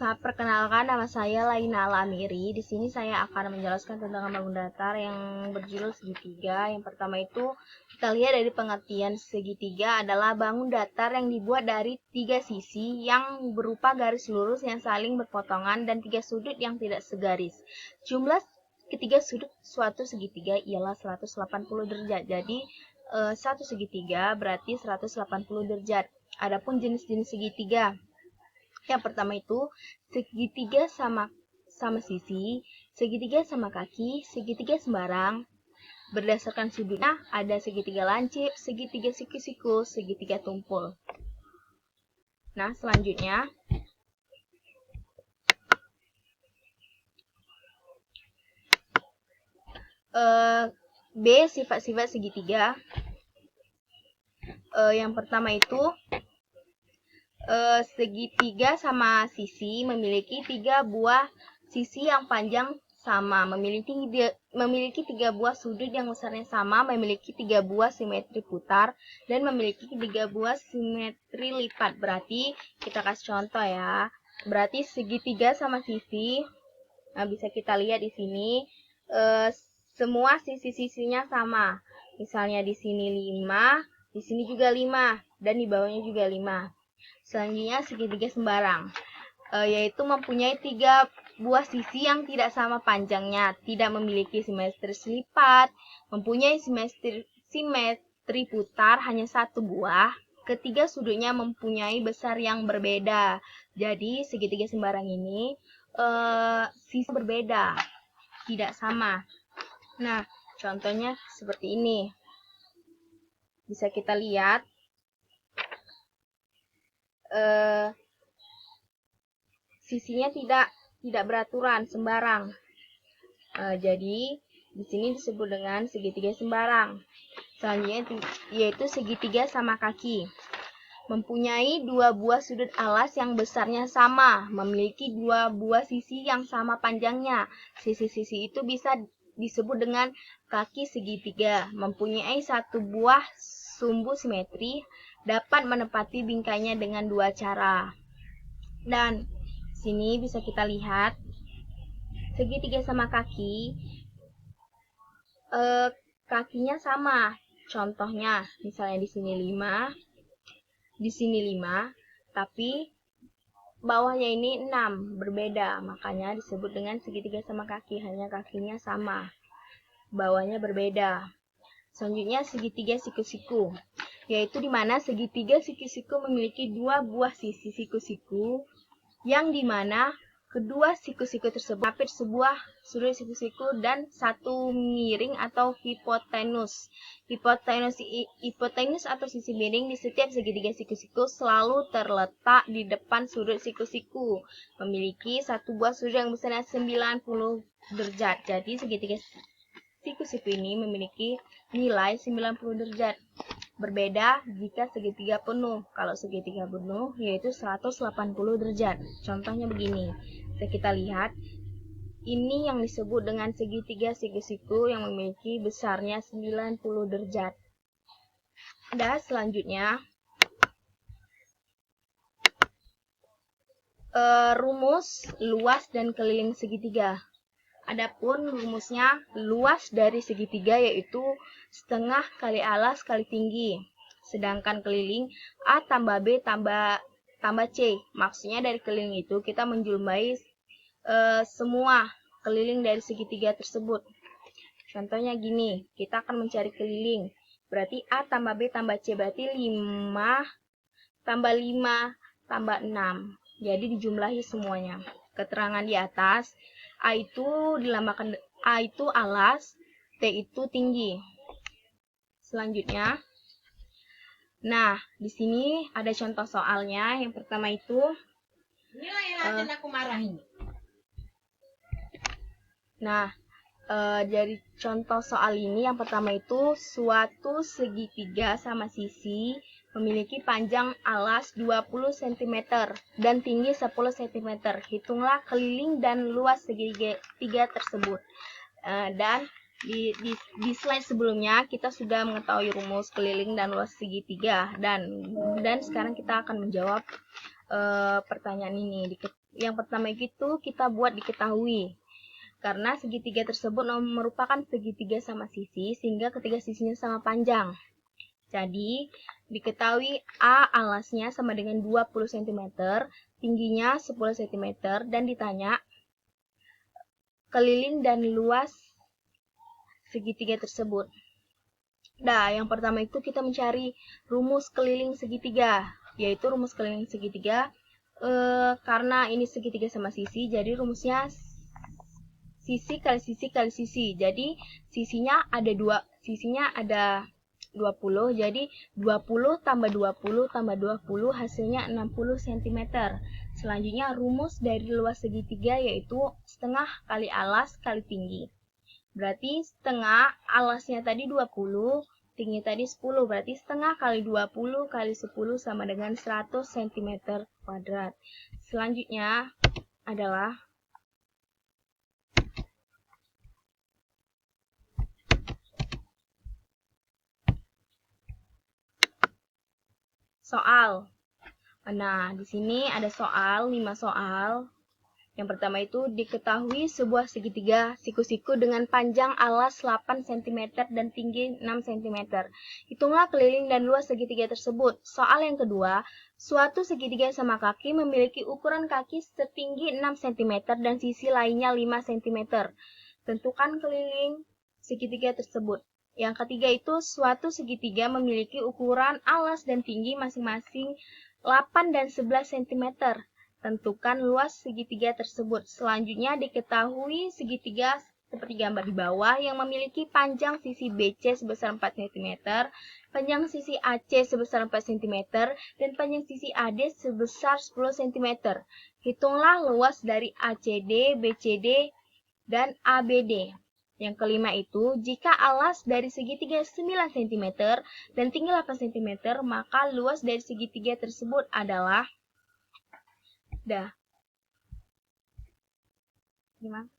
Perkenalkan, nama saya Laina Lamiri. Di sini saya akan menjelaskan tentang bangun datar yang berjudul segitiga. Yang pertama itu kita lihat dari pengertian segitiga adalah bangun datar yang dibuat dari tiga sisi yang berupa garis lurus yang saling berpotongan dan tiga sudut yang tidak segaris. Jumlah ketiga sudut suatu segitiga ialah 180 derajat. Jadi satu segitiga berarti 180 derajat. Adapun jenis-jenis segitiga. Yang pertama itu segitiga sama sisi, segitiga sama kaki, segitiga sembarang. Berdasarkan sudutnya ada segitiga lancip, segitiga siku-siku, segitiga tumpul. Nah, selanjutnya B, sifat-sifat segitiga. Yang pertama itu segitiga sama sisi memiliki tiga buah sisi yang panjang sama, memiliki tiga buah sudut yang besarnya sama, memiliki tiga buah simetri putar, dan memiliki tiga buah simetri lipat. Berarti kita kasih contoh ya. Berarti segitiga sama sisi, nah bisa kita lihat di sini semua sisi-sisinya sama. Misalnya di sini 5, di sini juga 5, dan di bawahnya juga 5. Selanjutnya segitiga sembarang, yaitu mempunyai tiga buah sisi yang tidak sama panjangnya, tidak memiliki simetri selipat, mempunyai simetri putar hanya satu buah, ketiga sudutnya mempunyai besar yang berbeda. Jadi segitiga sembarang ini sisi berbeda, tidak sama. Nah, contohnya seperti ini. Bisa kita lihat. Sisinya tidak beraturan, sembarang. Jadi di sini disebut dengan segitiga sembarang. Selanjutnya yaitu segitiga sama kaki. Mempunyai dua buah sudut alas yang besarnya sama, memiliki dua buah sisi yang sama panjangnya. Sisi-sisi itu bisa disebut dengan kaki segitiga. Mempunyai satu buah sumbu simetri, dapat menepati bingkainya dengan dua cara. Dan sini bisa kita lihat segitiga sama kaki, kakinya sama. Contohnya, misalnya di sini 5, di sini 5, tapi bawahnya ini 6, berbeda. Makanya disebut dengan segitiga sama kaki, hanya kakinya sama, bawahnya berbeda. Selanjutnya segitiga siku-siku, yaitu di mana segitiga siku-siku memiliki dua buah sisi siku-siku, yang dimana kedua siku-siku tersebut hampir sebuah sudut siku-siku dan satu miring atau hipotenus. Hipotenus atau sisi miring di setiap segitiga siku-siku selalu terletak di depan sudut siku-siku, memiliki satu buah sudut yang besarnya 90 derajat. Jadi segitiga siku-siku ini memiliki nilai 90 derajat. Berbeda jika segitiga penuh. Kalau segitiga penuh yaitu 180 derajat. Contohnya begini. Bisa kita lihat. Ini yang disebut dengan segitiga siku-siku yang memiliki besarnya 90 derajat. Dan selanjutnya rumus luas dan keliling segitiga. Adapun rumusnya, luas dari segitiga yaitu setengah kali alas kali tinggi. Sedangkan keliling A tambah B tambah C. Maksudnya dari keliling itu kita menjumlahi semua keliling dari segitiga tersebut. Contohnya gini, kita akan mencari keliling. Berarti A tambah B tambah C, berarti 5 tambah 5 tambah 6. Jadi dijumlahi semuanya. Keterangan di atas, A itu dilambangkan, A itu alas, T itu tinggi. Selanjutnya, nah di sini ada contoh soalnya. Yang pertama itu, aku marahin. Nah, dari contoh soal ini yang pertama itu suatu segitiga sama sisi memiliki panjang alas 20 cm dan tinggi 10 cm. Hitunglah keliling dan luas segitiga tersebut. Dan di slide sebelumnya kita sudah mengetahui rumus keliling dan luas segitiga, dan sekarang kita akan menjawab pertanyaan ini. Yang pertama itu kita buat diketahui. Karena segitiga tersebut merupakan segitiga sama sisi, sehingga ketiga sisinya sama panjang. Jadi, diketahui A alasnya sama dengan 20 cm, tingginya 10 cm, dan ditanya keliling dan luas segitiga tersebut. Nah, yang pertama itu kita mencari rumus keliling segitiga, yaitu rumus keliling segitiga, karena ini segitiga sama sisi, jadi rumusnya sisi kali sisi kali sisi. Jadi, sisinya ada 20, jadi 20 tambah 20 tambah 20 hasilnya 60 cm. Selanjutnya rumus dari luas segitiga yaitu setengah kali alas kali tinggi. Berarti setengah alasnya tadi 20, tinggi tadi 10, berarti setengah kali 20 kali 10 sama dengan 100 cm kuadrat. Selanjutnya adalah soal. Nah, di sini ada 5 soal. Yang pertama itu diketahui sebuah segitiga siku-siku dengan panjang alas 8 cm dan tinggi 6 cm. Hitunglah keliling dan luas segitiga tersebut. Soal yang kedua, suatu segitiga sama kaki memiliki ukuran kaki setinggi 6 cm dan sisi lainnya 5 cm. Tentukan keliling segitiga tersebut. Yang ketiga itu suatu segitiga memiliki ukuran alas dan tinggi masing-masing 8 dan 11 cm. Tentukan luas segitiga tersebut. Selanjutnya diketahui segitiga seperti gambar di bawah yang memiliki panjang sisi BC sebesar 4 cm, panjang sisi AC sebesar 4 cm, dan panjang sisi AD sebesar 10 cm. Hitunglah luas dari ACD, BCD, dan ABD. Yang kelima itu, jika alas dari segitiga 9 cm dan tinggi 8 cm, maka luas dari segitiga tersebut adalah gimana?